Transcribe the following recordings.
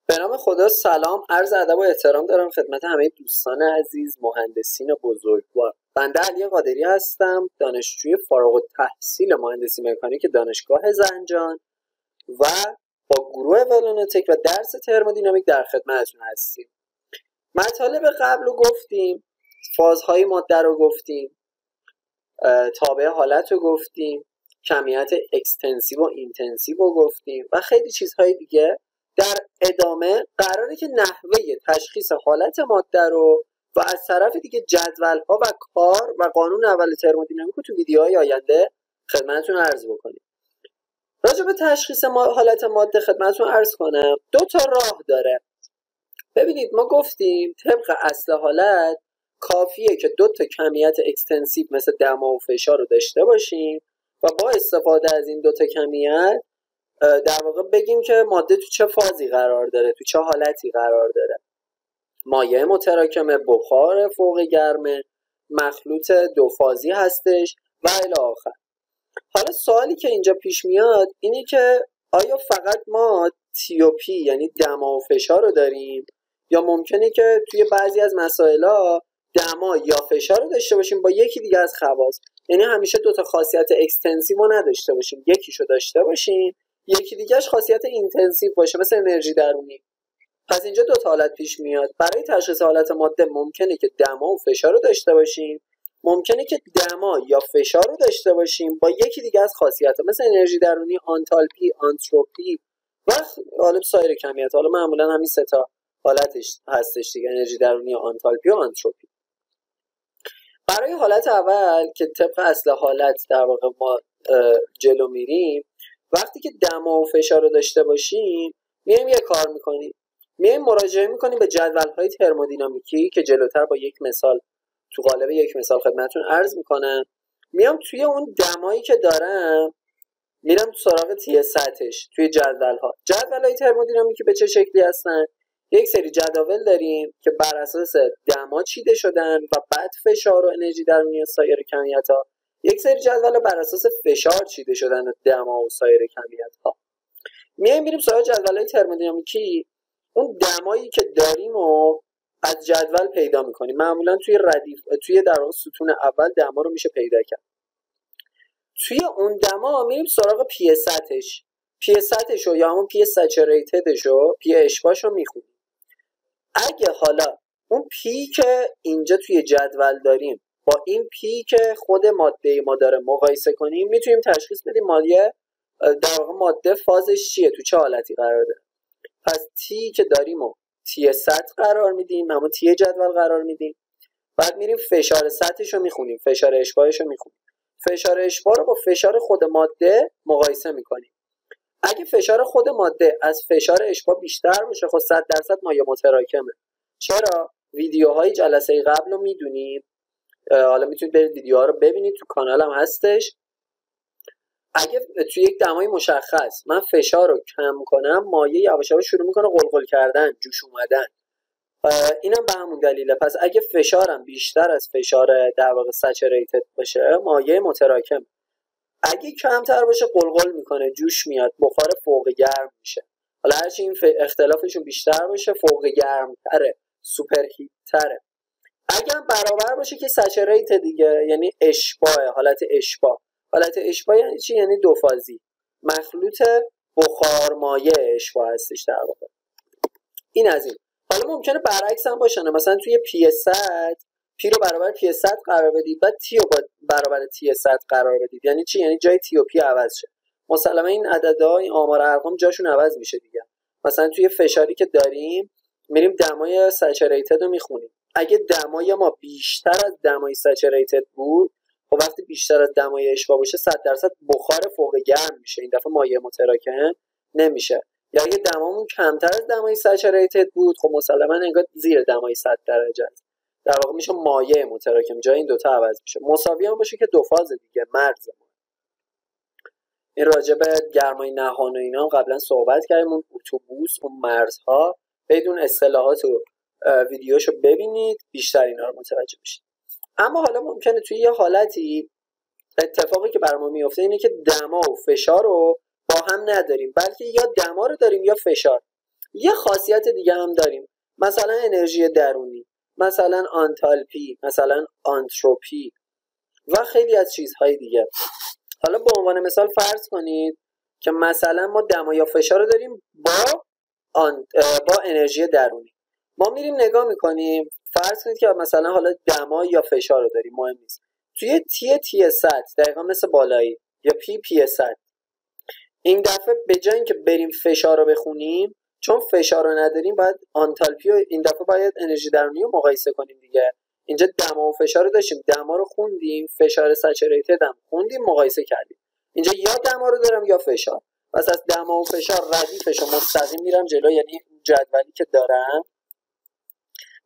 به نام خدا. سلام، عرض ادب و احترام دارم خدمت همه دوستان عزیز، مهندسین بزرگوار. بنده علی قادری هستم، دانشجوی فارغ التحصیل مهندسی مکانیک دانشگاه زنجان و با گروه ولونوتک و درس ترمودینامیک در خدمتتون هستیم. مطالب قبل رو گفتیم، فازهای ماده رو گفتیم، تابع حالت رو گفتیم، کمیت اکستنسیو و اینتنسیو رو گفتیم و خیلی چیزهای دیگه. در ادامه قراره که نحوه تشخیص حالت ماده رو و از طرف دیگه جدول‌ها و کار و قانون اول ترمودینامیک رو تو ویدیوهای آینده خدمتتون عرض بکنیم. راجع به تشخیص حالت ماده خدمتتون عرض کنم، دو تا راه داره. ببینید، ما گفتیم طبق اصل حالت کافیه که دو تا کمیت اکستنسیو مثل دما و فشار رو داشته باشیم و با استفاده از این دو تا کمیت در واقع بگیم که ماده تو چه فازی قرار داره، تو چه حالتی قرار داره. مایع متراکمه، بخار فوق گرمه، مخلوط دو فازی هستش و الی آخر. حالا سوالی که اینجا پیش میاد اینه که آیا فقط ما تی و پی یعنی دما و فشار رو داریم یا ممکنه که توی بعضی از مسائل‌ها دما یا فشار رو داشته باشیم با یکی دیگه از خواص، یعنی همیشه دو تا خاصیت اکستنسیو رو نداشته باشیم، یکیشو داشته باشیم یکی دیگهش خاصیت اینتنسیو باشه مثل انرژی درونی. پس اینجا دو تا حالت پیش میاد. برای تشخیص حالت ماده ممکنه که دما و فشار رو داشته باشیم، ممکنه که دما یا فشار رو داشته باشیم با یکی دیگه از خاصیت‌ها مثل انرژی درونی، آنتالپی، آنتروپی و حالا سایر کمیت. حالا معمولا همین سه تا حالتش هستش دیگه، انرژی درونی، آنتالپی و آنتروپی. برای حالت اول که طبق اصل حالت در واقع ما جلو میریم، وقتی که دما و فشار رو داشته باشیم میایم یه کار میکنیم، میایم مراجعه میکنیم به جدول‌های ترمودینامیکی که جلوتر با یک مثال تو قالب یک مثال خدمتتون عرض میکنم. میام توی اون دمایی که دارم میرم تو سراغ تی سطحش توی جدول‌های ترمودینامیکی به چه شکلی هستن؟ یک سری جداول داریم که بر اساس دما چیده شدن و بعد فشار و انرژی درونی و سایر کمیت‌ها. یک سری جدول بر اساس فشار چیده شدن و دما و سایر کمیت‌ها. میریم سراغ جدول‌های ترمودینامیکی، اون دمایی که داریم و از جدول پیدا می‌کنیم. معمولا توی در واقع ستون اول دما رو میشه پیدا کرد. توی اون دما میریم سراغ پی سطحش رو یا همون پی سچوریتدش رو، پی اشباش رو میخونیم. اگه حالا اون پی که اینجا توی جدول داریم با این پی که خود ماده ما داره مقایسه کنیم، میتونیم تشخیص بدیم در واقع ماده فازش چیه، تو چه حالتی قرار داره. پس تی که داریم و تی سطح قرار میدیم، همون تی جدول قرار میدیم. بعد میریم فشار سطحش رو میخونیم، فشار اشباهش رو میخونیم. فشار اشباع رو با فشار خود ماده مقایسه میکنیم. اگه فشار خود ماده از فشار اشباع بیشتر باشه، خب 100% مایع متراکمه. چرا؟ ویدیوهای جلسه قبل رو میدونیم، حالا میتونید برید ویدیوها رو ببینید، تو کانالم هستش. اگه توی یک دمای مشخص من فشار رو کم کنم، مایع یواش یواش شروع میکنه قلقل کردن، جوش اومدن. اینم به همون دلیله. پس اگه فشارم بیشتر از فشار در واقع سچوریتد باشه، مایع متراکم. اگه کمتر باشه قلقل میکنه، جوش میاد، بخار فوق گرم میشه. حالا هرچی این اختلافشون بیشتر باشه، فوق گرم تره، سوپر هیت تره. اگه برابر باشه که سچوریتد دیگه، یعنی اشباع، حالت اشباع. حالت اشباع یعنی چی؟ یعنی دو فازی، مخلوط بخار مایع اشباع هستش در واقع. این از این. حالا ممکنه برعکس هم باشه، مثلا توی پی صد پی رو برابر پی صد قرار بدید، بعد تی رو برابر تی صد قرار بدید. یعنی چی؟ یعنی جای تی و پی عوض شه. مسلما این عددها، این آمار ارقام جاشون عوض میشه دیگه. مثلا توی فشاری که داریم میریم دمای سچوریتد رو میخونیم. اگه دمای ما بیشتر از دمای سچوریتد بود، خب وقتی بیشتر از دمای اشباع باشه 100% بخار فوق گرم میشه، این دفعه مایع متراکم نمیشه. یا اگه دمامون کمتر از دمای سچوریتد بود، خب مسلما انگار زیر دمای 100 درجه است، در واقع میشه مایع متراکم، جای این دوتا عوض میشه. مساوی هم باشه که دو فاز دیگه، مرز. این راجع به گرمای نهان و اینا هم قبلا صحبت کردیم، اون اتوبوس، اون مرزها، بدون اصطلاحات و ویدیوشو ببینید بیشتر اینا رو متوجه بشید. اما حالا ممکنه توی یه حالتی اتفاقی که برام میفته اینه که دما و فشار رو با هم نداریم، بلکه یا دما رو داریم یا فشار. یه خاصیت دیگه هم داریم، مثلا انرژی درونی، مثلا آنتالپی، مثلا آنتروپی و خیلی از چیزهای دیگه. حالا به عنوان مثال فرض کنید که مثلا ما دما یا فشار رو داریم با انرژی درونی. ما میریم نگاه میکنیم، فرض کنید که مثلا حالا دما یا فشار رو داریم، مهم نیست، توی تی سطح دقیقا مثل بالایی یا پی سطح، این دفعه به جای اینکه بریم فشار رو بخونیم، چون فشار رو نداریم، باید آنتالپی رو این دفعه باید انرژی درونی رو مقایسه کنیم دیگه. اینجا دما و فشار رو داشتیم، دما رو خوندیم، فشار سچوریتد هم خوندیم، مقایسه کردیم. اینجا یا دما رو دارم یا فشار، پس از دما و فشار ردیفش رو مستقیم میرم جلو، یعنی جدولی که دارم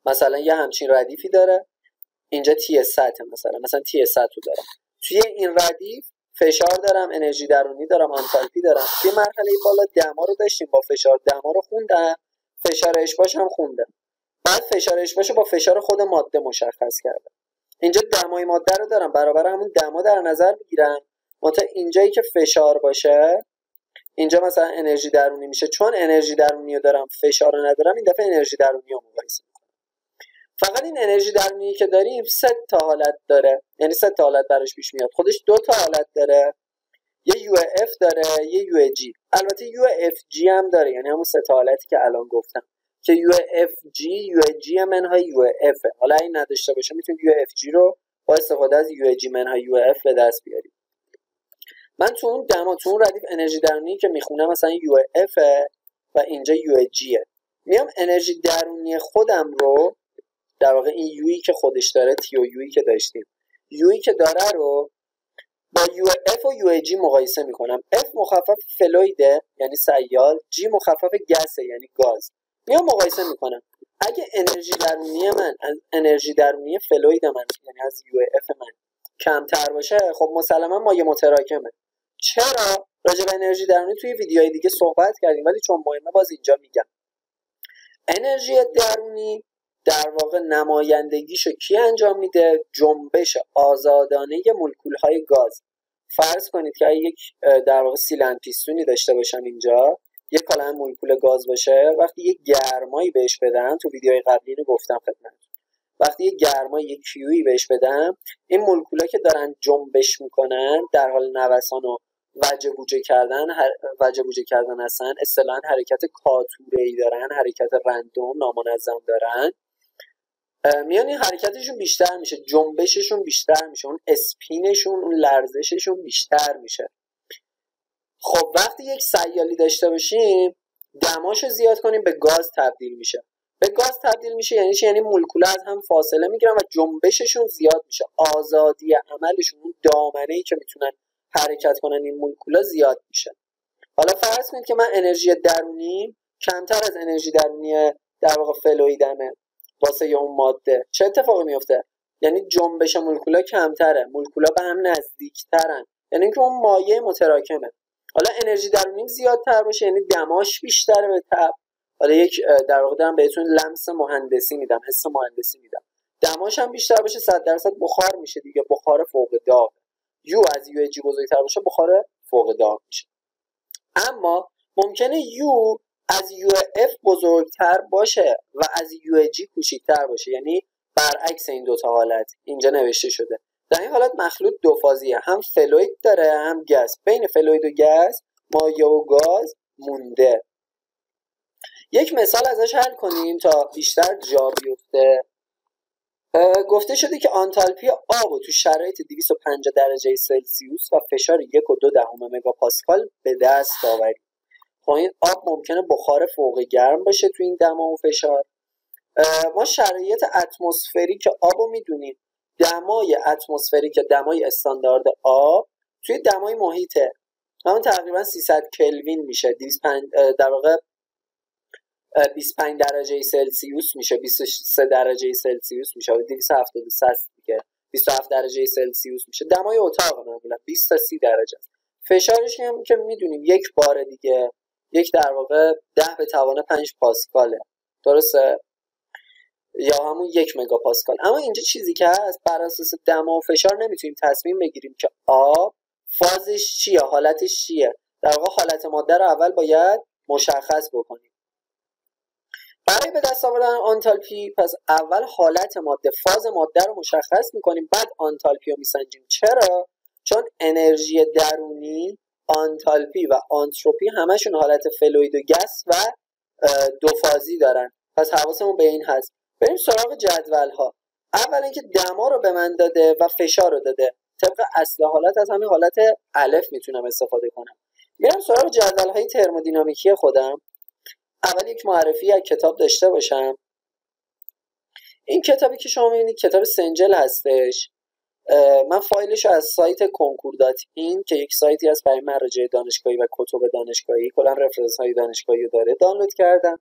مثلا یه همچین ردیفی داره، اینجا تی سطح، مثلا تی سطح رو دارم، توی این ردیف فشار دارم، انرژی درونی دارم، آنتالپی دارم. توی مرحله بالا دما رو داشتیم، با فشار دما رو خوندم، فشار اشباش هم خوندم، بعد فشار اشباش رو با فشار خود ماده مشخص کردم. اینجا دمای ماده رو دارم، برابر همون دما در نظر بگیرم، منتها اینجایی که فشار باشه اینجا مثلا انرژی درونی میشه، چون انرژی درونی رو دارم فشار رو ندارم، این دفعه انرژی درونی رو مقایسه. فقط این انرژی درونی که داریم 3 تا حالت داره، یعنی 3 تا حالت براش پیش میاد، خودش 2 تا حالت داره، یه یو اف داره، یه یو جی. البته یو اف جی هم داره، یعنی همون 3 تا حالتی که الان گفتم که یو اف جی، یو جی منهای یو اف. حالا این نداشته باشه میتونید یو اف جی رو با استفاده از یو جی منهای یو اف به دست بیارید. من تو اون ردیف انرژی درونی که میخونم مثلا یو اف و اینجا یو جیه، میام انرژی درونی خودم رو، در واقع این یویی که خودش داره، تی و یویی که داشتیم، یویی که داره رو با یو اف و یو جی مقایسه میکنم. اف مخفف فلویده یعنی سیال، جی مخفف گسه یعنی گاز. میام مقایسه میکنم، اگه انرژی درونی من از انرژی درونی فلوید من یعنی از یو اف من کمتر باشه، خب مسلما مایع متراکمه. چرا؟ راجع به انرژی درونی توی ویدیوهای دیگه صحبت کردیم، ولی چون مهمه باز اینجا میگم. انرژی درونی در واقع نمایندگیشو کی انجام میده؟ جنبش آزادانه مولکول‌های گاز. فرض کنید که یک در واقع سیلند پیستونی داشته باشم، اینجا یک کالم مولکول گاز باشه، وقتی یک گرمایی بهش بدم، تو ویدیوهای قبلی اینو گفتم خدمتتون، وقتی یک گرمایی یک کیویی بهش بدم، این مولکولا که دارن جنبش میکنن در حال نوسان و وجه بوجه کردن هستن، اصطلاحاً حرکت کاتوره‌ای دارن، حرکت رندوم نامنظم دارن، میان این حرکتشون بیشتر میشه، جنبششون بیشتر میشه، اون اسپینشون، اون لرزششون بیشتر میشه. خب وقتی یک سیالی داشته باشیم، دماشو زیاد کنیم، به گاز تبدیل میشه. به گاز تبدیل میشه یعنی چی؟ یعنی مولکولا از هم فاصله میگیرن و جنبششون زیاد میشه، آزادی عملشون، اون دامنه‌ای که میتونن حرکت کنن این مولکولا زیاد میشه. حالا فرض کنید که من انرژی درونی کمتر از انرژی درونی در واقع فلویدمه واسه اون ماده، چه اتفاقی میفته؟ یعنی جنبش مولکولا کمتره، مولکولا به هم نزدیکترن، یعنی اینکه اون مایع متراکمه. حالا انرژی درونیم زیادتر باشه یعنی دماش بیشتره به تبع. حالا یک در واقع دارم بهتون لمس مهندسی میدم، حس مهندسی میدم، دماش هم بیشتر باشه 100% بخار میشه دیگه، بخار فوق داغ. یو از یو جی بزرگتر باشه، بخار فوق داغ میشه. اما ممکنه یو از یو اف بزرگتر باشه و از یو جی کوچیکتر باشه، یعنی برعکس این دوتا حالت اینجا نوشته شده. در این حالت مخلوط دو فازیه، هم فلوید داره هم گاز. بین فلوید و گاز مایع و گاز مونده. یک مثال ازش حل کنیم تا بیشتر جا بیفته. گفته شده که آنتالپی آب تو شرایط 250 درجه سلسیوس و فشار 1.2 مگاپاسکال به دست آورید. خب این آب ممکنه بخار فوق گرم باشه تو این دما و فشار. ما شرایط اتمسفریک آب رو میدونیم، دمای اتمسفریک، دمای استاندارد آب توی دمای محیطه، همون تقریبا 300 کلوین میشه، در واقع 25 درجه سلسیوس میشه، 23 درجه سلسیوس میشه، 273 دیگه، 27 درجه سلسیوس میشه. دمای اتاق معمولا 20 تا 30 درجه است. فشارش هم که میدونیم یک بار دیگه، یک در واقع 10⁵ پاسکاله، درسته؟ یا همون 1 مگاپاسکال. اما اینجا چیزی که هست، بر اساس دما و فشار نمیتونیم تصمیم بگیریم که آب فازش چیه، حالتش چیه. در واقع حالت ماده رو اول باید مشخص بکنیم. برای به دست آوردن آنتالپی پس اول حالت ماده، فاز ماده رو مشخص میکنیم، بعد آنتالپی رو میسنجیم. چرا؟ چون انرژی درونی، آنتالپی و آنتروپی همشون حالت فلوید و گس و دو فازی دارن. پس حواسمون به این هست. بریم سراغ جدول ها. اول اینکه دما رو به من داده و فشار رو داده. طبق اصل حالت از همین حالت الف میتونم استفاده کنم. میرم سراغ جدول های ترمودینامیکی خودم. اول یک معرفی از کتاب داشته باشم. این کتابی که شما میبینید کتاب سنجل هستش. من فایلش رو از سایت کنکور.این که یک سایتی هست برای مراجع دانشگاهی و کتب دانشگاهی، کلا رفرنس های دانشگاهی رو داره، دانلود کردم.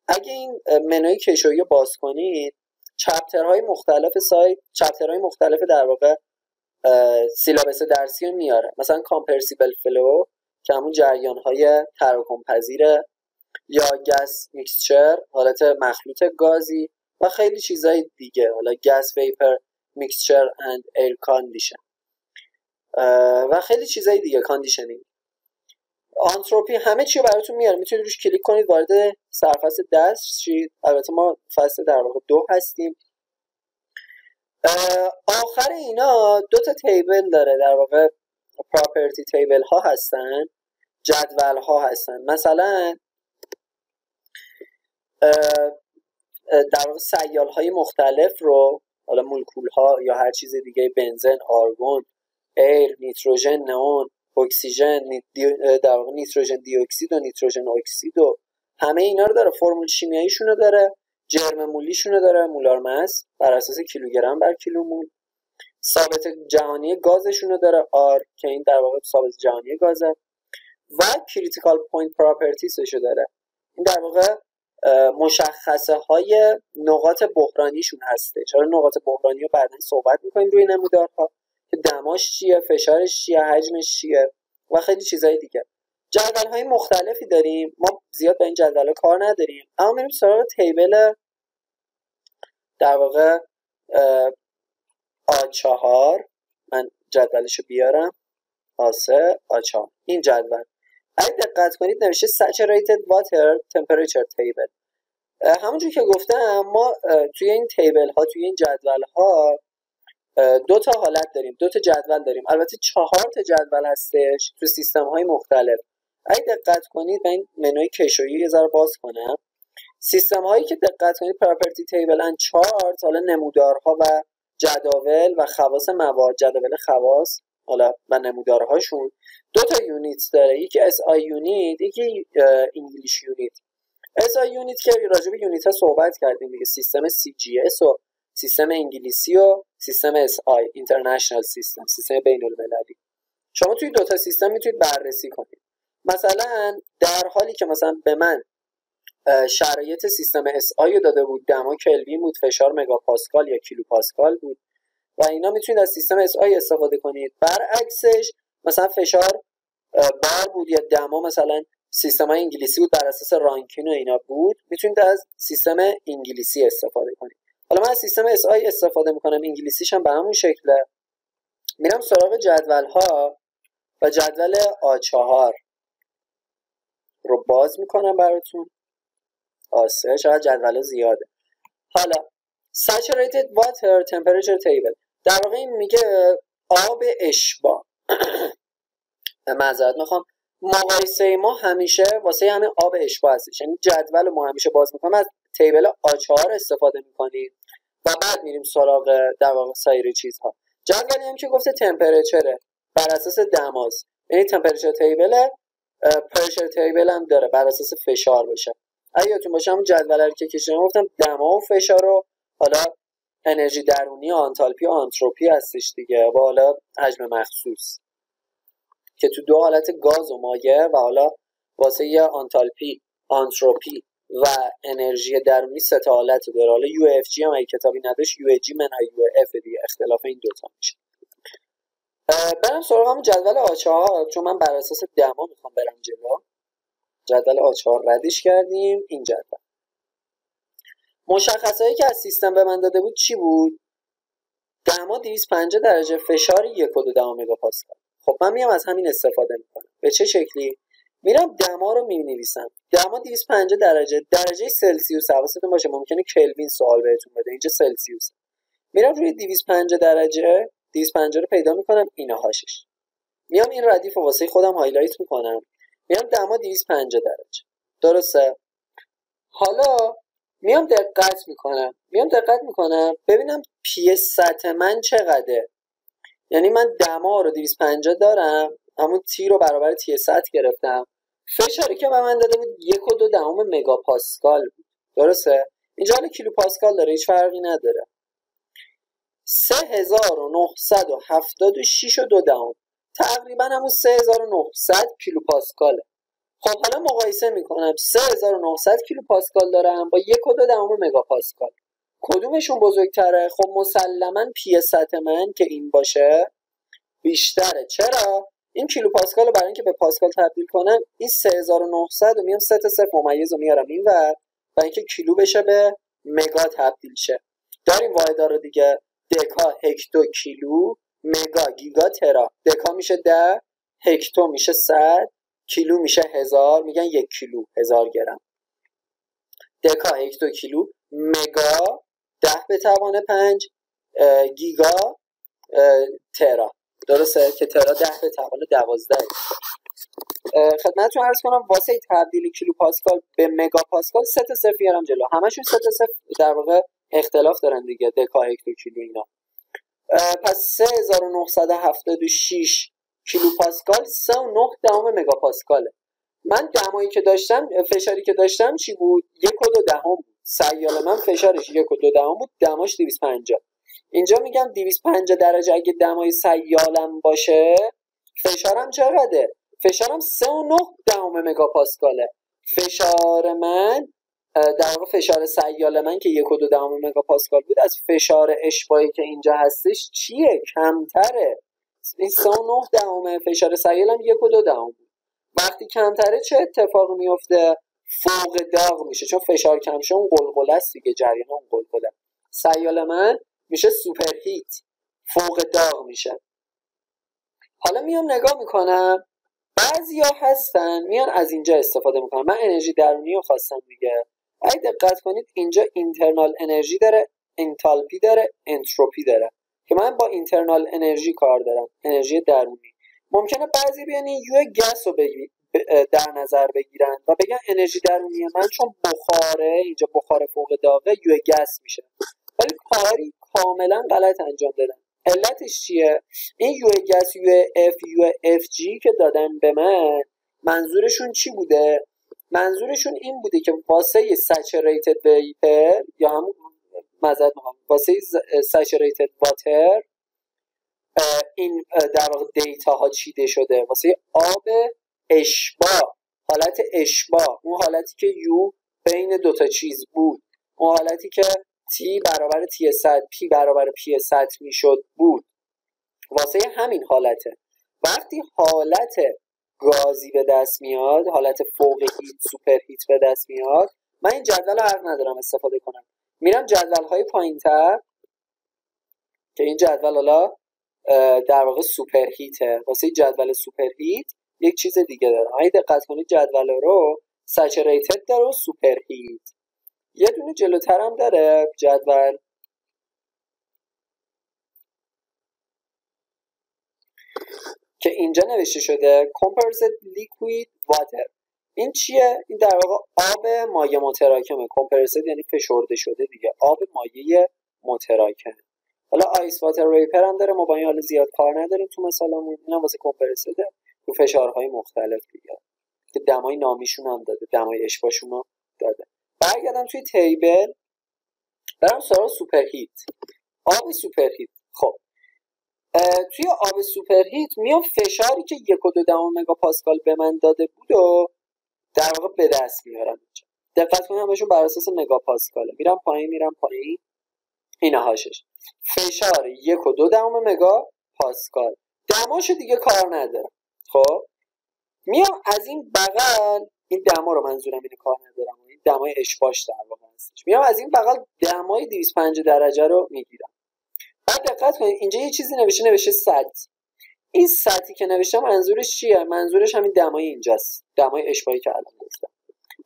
اگه این منوی کشویی رو باز کنید، چپترهای مختلف سایت، چپترهای مختلف در واقع سیلابس درسی رو میاره. مثلا کامپرسیبل فلو که همون جریان‌های تراکم پذیره، یا گس میکسچر حالت مخلوط گازی و خیلی چیزای دیگه، حالا گس ویپر میکسچر اند ایر کاندیشن و خیلی چیزای دیگه، کاندیشنینگ، آنتروپی، همه چی رو براتون میاره. میتونید روش کلیک کنید وارد سرفصل دست شید. البته ما فصل در واقع 2 هستیم. آخر اینا 2 تا تیبل داره، در واقع پراپرتی تیبل ها هستن، جدول ها هستن. مثلا در واقع سیال های مختلف رو، حالا مولکول ها یا هر چیز دیگه، بنزن، آرگون، ایر، نیتروژن، نئون، اکسیژن، در واقع نیتروژن دی اکسید و نیتروژن اکسید و همه اینا رو داره. فرمول شیمیاییشون رو داره، جرم مولیشون رو داره، مولار مس بر اساس کیلوگرم بر کیلومول، ثابت جهانی گازشون رو داره، آر که این در واقع ثابت جهانی گازه، و کریتیکال پوینت پراپرتیسش رو داره. این در واقع مشخصه های نقاط بحرانیشون هسته. چرا نقاط بحرانی رو بعداً صحبت میکنیم روی نمودارها که دماش چیه، فشارش چیه، حجمش چیه و خیلی چیزهای دیگه. جدول های مختلفی داریم. ما زیاد با این جدول ها کار نداریم، اما میریم سراغ تیبل در واقع A4. من جدولشو بیارم، A3 A4. این جدول اگه دقت کنید نوشته saturated water temperature table. همونجور که گفتم ما توی این تیبل ها، توی این جدول ها 2 تا حالت داریم، 2 تا جدول داریم. البته 4 تا جدول هستش تو سیستم های مختلف. اگه دقت کنید من این منوی کشویی یه ذره باز کنم. سیستم هایی که دقت کنید پراپرتی تیبل ان 4 تا، حالا نمودارها و جداول و خواص مواد، جدول خواص حالا و نمودارهاشون 2 تا یونیت داره. یکی اس آی یونیت، یکی انگلیش یونیت. اس آی یونیت که راجع به یونیت ها صحبت کردیم دیگه، سیستم سی جی اس و سیستم انگلیسی و سیستم اس آی اینترنشنال سیستم، سیستم بین المللی. شما توی 2 تا سیستم میتونید بررسی کنید. مثلا در حالی که مثلا به من شرایط سیستم اس آی رو داده بود، دما کلوین بود، فشار مگاپاسکال یا کیلو پاسکال بود و اینا، میتونید از سیستم اس آی استفاده کنید. برعکسش مثلا فشار بار بود یا دما مثلا سیستم های انگلیسی بود، بر اساس رانکین و اینا بود، میتونید از سیستم انگلیسی استفاده کنید. حالا من از سیستم اس آی استفاده میکنم، انگلیسیش هم به همون شکله. میرم سراغ جدول ها و جدول A4 رو باز میکنم براتون. آسه چقدر جدول زیاده. حالا saturated water temperature table در واقع این میگه آب اشباع. معذرت میخوام، مقایسه ما همیشه واسه همین آب اشباع هستش. یعنی جدول ما همیشه باز میکنم، از تیبل A4 استفاده میکنیم و بعد میریم سراغ در واقع سایر چیزها. جدولی هم که گفته تمپرچره بر اساس دماست، یعنی تمپرچر تیبل، پرشر تیبل هم داره بر اساس فشار باشه. اگه یادتون باشه همون جدول که کشیدم گفتم دما و فشار و حالا انرژی درونی، آنتالپی و آنتروپی هستش دیگه، و حالا حجم مخصوص که تو 2 حالت گاز و مایع، و حالا واسه یه آنتالپی، آنتروپی و انرژی درونی 3 تا حالت داره. حالا یو اف جی هم اگه کتابی نداشت یو جی منهای یو اف دیگه، اختلاف این 2 تا میشه. برم سراغ همون جدول A4 چون من بر اساس دما میخوام برم جلو. جدول A4 ردش کردیم. این جدول مشخصهایی که از سیستم به من داده بود چی بود؟ دما 250 درجه، فشار 1.2 مگاپاسکال. خب من میام از همین استفاده میکنم. به چه شکلی؟ میرم دما رو می‌نویسم. دما 250 درجه سلسیوس. حواستون باشه ممکنه کلوین سوال بهتون بده، اینجا سلسیوس. میرم روی 250 درجه 250 رو پیدا میکنم، اینهاشش. میام این ردیف رو واسه خودم هایلایت میکنم، میام دما 250 درجه. درسته؟ حالا میام دقت میکنم ببینم پی سطح من چقدره. یعنی من دما رو 250 دارم، همون تی رو برابر تی سطح گرفتم. فشاری که به من داده بود 1.2 مگاپاسکال بود. درسته؟ اینجا حالا کیلو پاسکال داره، هیچ فرقی نداره. 3976.2 تقریبا همون 3900 کیلو پاسکاله. خب حالا مقایسه میکنم 3900 کیلو پاسکال دارم با 1.2 مگاپاسکال، کدومشون بزرگتره؟ خب مسلما پی سطح من که این باشه بیشتره. چرا؟ این کیلو پاسکال رو برای اینکه به پاسکال تبدیل کنم، این 3900 رو میام 3 تا صفر ممیز رو میارم اینور برای اینکه کیلو بشه به مگا تبدیل شه. داریم واحدا رو دیگه، دکا، هکتو، کیلو، مگا، گیگا، ترا. دکا میشه 10، هکتو میشه 100، کیلو میشه 1000. میگن 1 کیلو 1000 گرم. دکا، هکتو، کیلو، مگا 10⁵ گیگا، ترا. درسته که ترا 10⁻12. خدمتتون عرض کنم واسه تبدیل کیلو پاسکال به مگا پاسکال 3 تا صفر میارم جلو، همشون 3 تا صفر در واقع اختلاف دارن دیگه، دکا، هکتو، کیلو اینا. پس 3976 کیلو پاسکال 3.9 مگا پاسکاله. من دمایی که داشتم، فشاری که داشتم چی بود؟ 1.2 بود. سیال من فشارش 1.2 بود، دماش 250. اینجا میگم 250 درجه اگه دمای سیالم باشه، فشارم چقدره؟ فشارم 3.9 مگاپاسکاله. فشار من در واقع فشار سیال من که 1.2 مگاپاسکال بود، از فشار اشباعی که اینجا هستش چیه؟ کمتره. این 3.9 فشار سیالم 1.2 بود. وقتی کمتره چه اتفاقی میفته؟ فوق داغ میشه، چون فشار کم شه اون قلقله است دیگه، جریان اون قلقله. سیال من میشه سوپر هیت، فوق داغ میشه. حالا میام نگاه میکنم، بعضیا هستن میان از اینجا استفاده میکنن. من انرژی درونی رو خواستم دیگه. اگه دقت کنید اینجا اینترنال انرژی داره، انتالپی داره، انتروپی داره، که من با اینترنال انرژی کار دارم، انرژی درونی. ممکنه بعضی بیان این یو گس رو در نظر بگیرن و بگن انرژی درونی من چون بخاره، اینجا بخار فوق داغه، یو گس میشه، ولی کاری کاملا غلط انجام دادن. علتش چیه؟ این یو گس، یو اف جی که دادن به من، منظورشون چی بوده؟ منظورشون این بوده که واسه سچریتد ویپر یا همون واسه سچریتد واتر این در واقع دیتا ها چیده شده، واسه آب اشباع، حالت اشباع، اون حالتی که یو بین دوتا چیز بود، اون حالتی که تی برابر تی صد، پی برابر پی صد میشد بود، واسه همین حالته. وقتی حالت گازی به دست میاد، حالت فوق هیت، سوپر هیت به دست میاد، من این جدول رو حق ندارم استفاده کنم، میرم جدول های پایین تر که این جدول حالا در واقع سوپر هیته. واسه جدول سوپر هیت یک چیز دیگه داره، اگه دقت کنید جدول رو سچریتد داره و سوپر هیت. یه دونه جلوتر هم داره جدول که اینجا نوشته شده compressed liquid water. این چیه؟ این در واقع آب مایع متراکمه. compressed یعنی فشرده شده دیگه، آب مایع متراکم. حالا آیس واتر ویپر هم داره، ما با این حال زیاد کار نداریم تو مثالمون. اینم واسه compressed تو فشارهای مختلف دیگه که دمای نامیشون هم داده، دمای اشباعشون رو داده. برگردم توی تیبل، برم سراغ سوپر هیت. آب سوپر هیت. خب توی آب سوپر هیت میام فشاری که 1.2 مگاپاسکال به من داده بود و در واقع به دست میارم اینجا. دقت کنید همشون بر اساس مگاپاسکاله. میرم پایین اینهاشش. فشار 1.2 مگاپاسکال. دماشو دیگه کار ندارم. خب میام از این بغل، این دما رو منظورم اینه کار ندارم، این دمای اشباش در واقع هستش، میام از این بغل دمای 250 درجه رو میگیرم. بعد دقت کنید اینجا یه چیزی نوشته 100. این سطحی که نوشتم منظورش چیه؟ منظورش همین دمای اینجاست، دمای اشباعی که الان گفتم.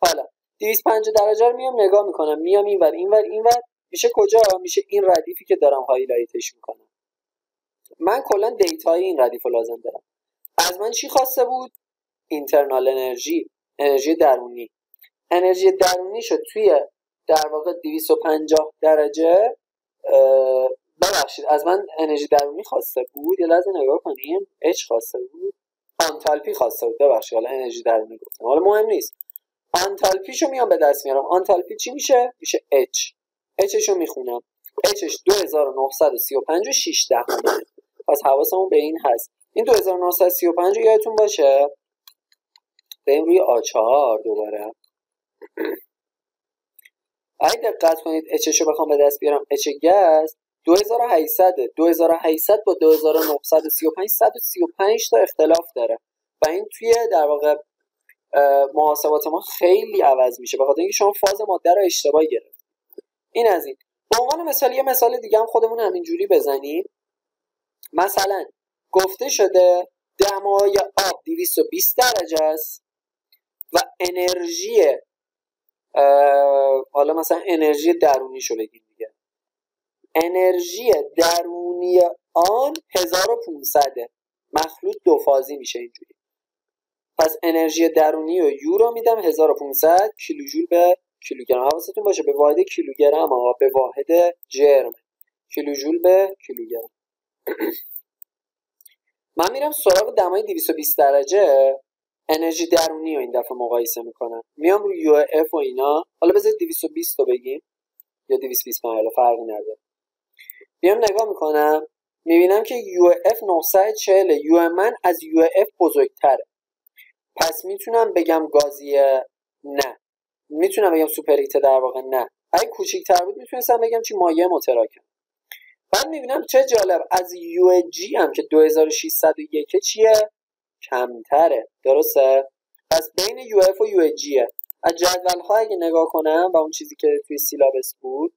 حالا 250 درجه رو میام نگاه میکنم، میام اینور میشه کجا؟ میشه این ردیفی که دارم هایلایتش میکنم. من کلا دیتای این ردیف رو لازم دارم. از من چی خواسته بود؟ اینترنال انرژی درونی. انرژی درونی شد توی در واقع 250 درجه. ببخشید از من انرژی درونی خواسته بود، یه لحظه نگاه کنیم. اچ خواسته بود، آنتالپی خواسته بود. ببخشید حالا انرژی درونی گفتم، حالا مهم نیست. آنتالپیشو میام به دست میارم. آنتالپی چی میشه؟ میشه اچ. اچشو میخونم. اچش 2935 و 6 دهمه. پس حواسمون به این هست. این 2935 یادتون باشه. بریم روی آ4 دوباره. اگه دقت کنید اچشو بخوام به دست بیارم، اچ گز 2800 با 2935 135 تا اختلاف داره و این توی در واقع محاسبات ما خیلی عوض میشه به خاطر اینکه شما فاز ماده رو اشتباه گرفتید. این از این. به عنوان مثال یه مثال دیگه هم خودمون همینجوری بزنیم. مثلا گفته شده دمای آب 220 درجه است و انرژی حالا مثلا انرژی درونیشو بگیم دیگه. انرژی درونی آن 1500 مخلوط دو فازی میشه اینجوری. پس انرژی درونی و یو رو میدم 1500 کیلوجول به کیلوگرم. حواستون باشه به واحد کیلوگرم ها، به واحد جرم. کیلوجول به کیلوگرم. من میرم سراغ دمای 220 درجه انرژی درونی رو این دفعه مقایسه میکنم. میام روی یو اف و اینا. حالا بذارید 220 رو بگیم یا 225 حالا فرقی نداره. میام نگاه میکنم میبینم که یو اف 940 یو من از یو اف بزرگتره. پس میتونم بگم گازیه؟ نه. میتونم بگم سوپرهیت؟ در واقع نه. اگه کوچیک‌تر بود میتونستم بگم چی مایع متراکم. بعد میبینم چه جالب از یو جی هم که 2601 چیه؟ کمتره. درسته؟ پس بین یو اف و یو جیه. از جدول ها اگه نگاه کنم و اون چیزی که توی سیلابس بود،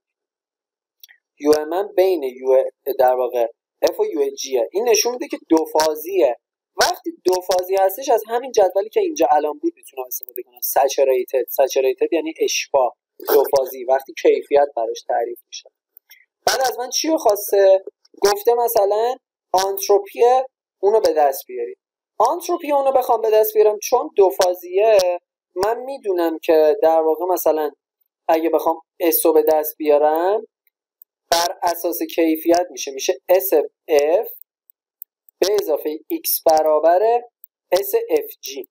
یو من بین یو در واقع اف و یو جیه. این نشون میده که دو فازیه. وقتی دو فازی هستش از همین جدولی که اینجا الان بود میتونم استفاده کنم. سچوریتد یعنی اشباع. دو فازی وقتی کیفیت براش تعریف میشه. بعد از من چی رو خواسته؟ گفته مثلا آنتروپی اونو به دست بیاری. آنتروپی اونو بخوام به دست بیارم چون دو فازیه، من میدونم که در واقع مثلا اگه بخوام اسو به دست بیارم بر اساس کیفیت میشه SF به اضافه X برابر SFG.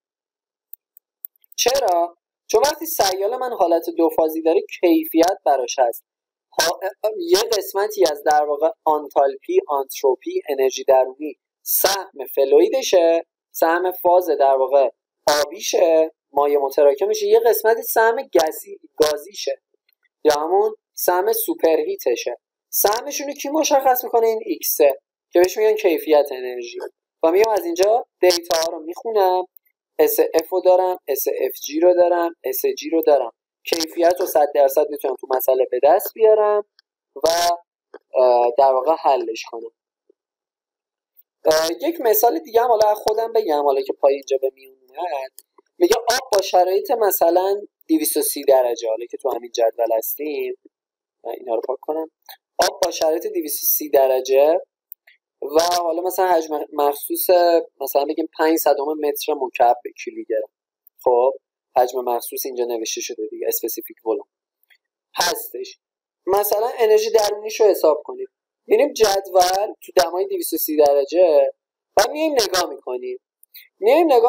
چرا؟ چون وقتی سیال من حالت دو فازی داره کیفیت براش هست. یه قسمتی از در واقع آنتالپی، آنتروپی، انرژی درونی سهم فلویدشه، سهم فاز در واقع آبیشه، مایع متراکمشه، یه قسمتی سهم گازیشه یا همون سهم سوپرهیتشه. سهمشون رو کی مشخص میکنه؟ این ایکسه که بهش میگن کیفیت انرژی. و میام از اینجا دیتا ها رو میخونم. SF رو دارم، SFG رو دارم، SG رو دارم. کیفیت رو 100% میتونم تو مسئله به دست بیارم و در واقع حلش کنم. یک مثال دیگه هم حالا خودم بگم حالا که پای اینجا به میون اومد. میگه آب با شرایط مثلا 230 درجه، حالا که تو همین جدول هستیم اینا رو پاک کنم. آب با شرایط 230 درجه و حالا مثلا حجم مخصوص مثلا بگیم 500 متر مکعب به کیلوگرم. خب حجم مخصوص اینجا نوشته شده دیگه، اسپسیفیک ولوم هستش. مثلا انرژی درونیشو حساب کنید. میریم جدول تو دمای 230 درجه و میایم نگاه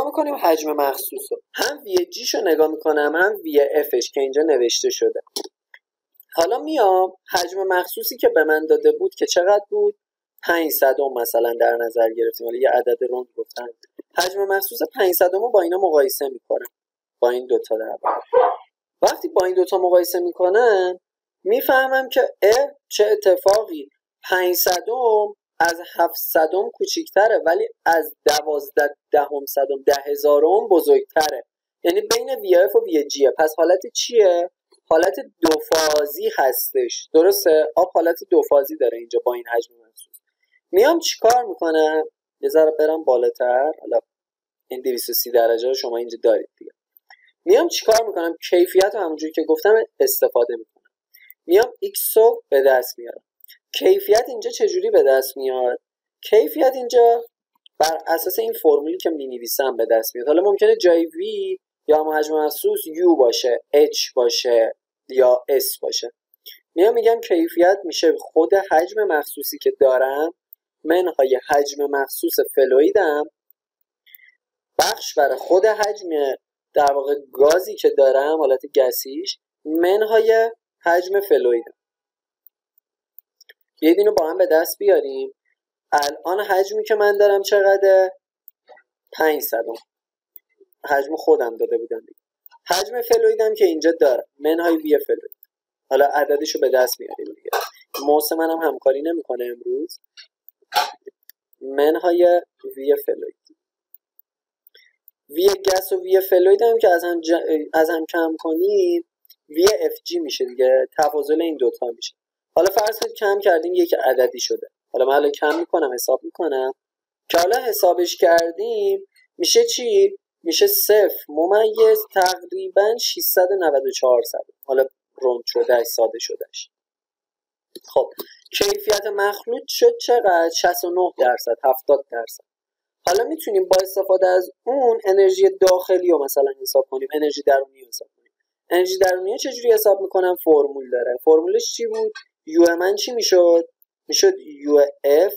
میکنیم حجم مخصوص رو. هم وی جیشو نگاه میکنم هم وی افش که اینجا نوشته شده. حالا میام حجم مخصوصی که به من داده بود که چقدر بود؟ 500 مثلا در نظر گرفتیم. حالا یه عدد روند گفتن. حجم مخصوص 500 رو با اینا مقایسه میکنم. با این دوتا در واقع. وقتی با این دوتا مقایسه میکنم میفهمم که چه اتفاقی، 500 از 700 کوچیکتره ولی از 12 دهم صدم 10,000 بزرگتره. یعنی بین وی اف و وی جیه. پس حالت چیه؟ حالت دو فازی هستش. درسته؟ آب حالت دو فازی داره اینجا با این حجم مخصوص. میام چیکار میکنم؟ یه ذره برم بالاتر، حالا این 230 درجه رو شما اینجا دارید دیگه. میام چیکار میکنم؟ کیفیت رو همونجوری که گفتم استفاده میکنم. میام x رو به دست میارم. کیفیت اینجا چجوری به دست میاد؟ کیفیت اینجا بر اساس این فرمولی که می‌نویسم به دست میاد. حالا ممکنه جای v یا حجم مخصوص u باشه، h باشه یا s باشه. میگم کیفیت میشه خود حجم مخصوصی که دارم منهای حجم مخصوص فلویدم بخش بر خود حجم در واقع گازی که دارم، حالت گسیش، منهای حجم فلویدم. بیایید اینو با هم به دست بیاریم. الان حجمی که من دارم چقدره؟ 500 حجم خودم داده بودم دیگه. حجم فلویدم که اینجا دارم منهای وی فلوید. حالا عددشو به دست میاریم دیگه. موس منم همکاری نمیکنه امروز. منهای وی فلوید. وی گس و وی فلوید هم که از هم کم کنیم وی اف جی میشه دیگه. تفاضل این دوتا میشه. حالا فرض کنید کم کردیم یک عددی شده. حالا من الان کم میکنم، حساب میکنم که حالا حسابش کردیم میشه چی؟ میشه 0 ممیز تقریبا 694 صد. حالا روند شده، ساده شدهش. خب کیفیت مخلوط شد چقدر؟ 69 درصد، 70 درصد. حالا میتونیم با استفاده از اون انرژی داخلی رو مثلا حساب کنیم، انرژی درونی رو حساب کنیم. انرژی درونی چجوری حساب میکنم؟ فرمول داره. فرمولش چی بود؟ یو من چی میشد؟ میشد یو اف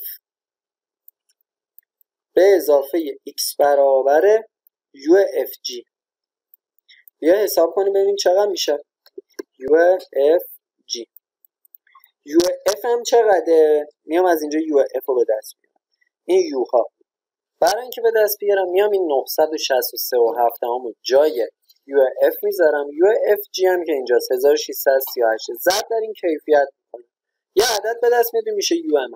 به اضافه x برابر یو اف جی. بیا حساب کنیم ببینیم چقدر میشه. یو اف جی. یو اف هم چقدره؟ میام از اینجا یو اف رو به دست بیارم. این یو ها برای اینکه به دست بیارم میام این 963 و 7 همون جای یو اف میذارم. یو اف جی هم که اینجاست 1638 ضرب در این کیفیت میکنم. یه عدد به دست میاد میشه یو ام.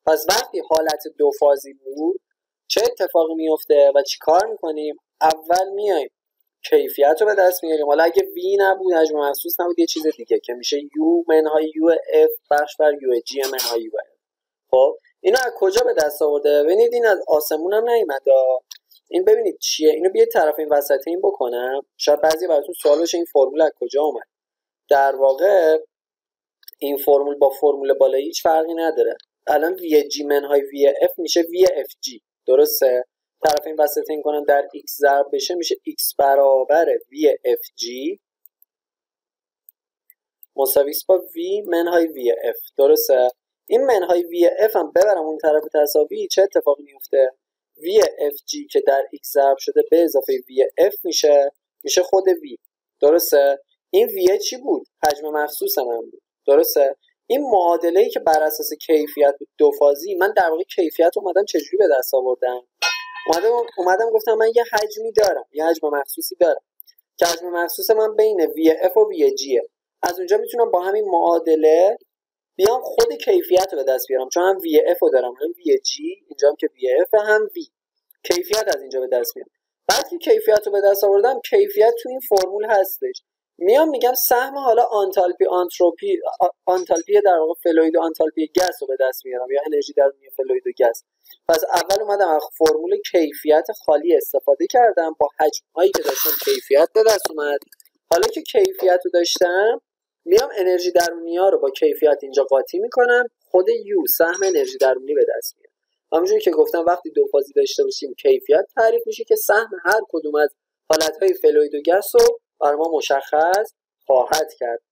پس وقتی حالت دو فازی بود چه اتفاقی میفته و چی کار میکنیم؟ اول میایم کیفیت رو به دست میاریم. حالا اگه وی نبود، حجم مخصوص نبود، یه چیز دیگه که میشه یو منهای یو اف بخش بر یو جی منهای یو اف. خب اینو از کجا به دست آورده؟ ببینید این از آسمون هم نیومد. این ببینید چیه. اینو بیاید طرف این وسط این بکنم. شاید بعضی براتون سوال بشه این فرمول از کجا اومد. در واقع این فرمول با فرمول بالایی هیچ فرقی نداره. الان وی جی منهای وی اف میشه وی اف جی، درسته؟ طرف این وسط این کنم در x ضرب بشه میشه x برابر وی اف جی مساوی با v منهای وی اف، درسته؟ این منهای وی اف هم ببرم اون طرف تساوی چه اتفاقی میفته؟ وی اف جی که در x ضرب شده به اضافه وی اف میشه خود v، درسته؟ این وی چی بود؟ حجم مخصوص من بود، درسته؟ این معادله‌ای که بر اساس کیفیت دو فازی، من در واقع کیفیت اومدم چجوری به دست آوردم؟ اومدم گفتم من یه حجمی دارم، یه حجم مخصوصی دارم که حجم مخصوص من بین وی اف و وی جیه. از اونجا میتونم با همین معادله بیام خود کیفیت رو به دست بیارم، چون هم وی اف رو دارم هم وی جی، اینجا هم که وی اف هم وی، کیفیت از اینجا به دست میارم. بعد که کیفیت رو به دست آوردم، کیفیت تو این فرمول هستش. میگم سهم حالا آنتالپی در واقع فلوید و آنتالپی گس رو به دست میارم، یا انرژی درونی فلوید و گس. پس اول اومدم از فرمول کیفیت خالی استفاده کردم، با حجم هایی که داشتم کیفیت به دست اومد. حالا که کیفیت رو داشتم میام انرژی درونی ها رو با کیفیت اینجا قاطی میکنم، خود یو سهم انرژی درونی به دست میاد. همونجوری که گفتم وقتی دو فازی داشته باشیم کیفیت تعریف میشه که سهم هر کدوم از حالتهای فلوید و گس رو برای ما مشخص خواهد کرد.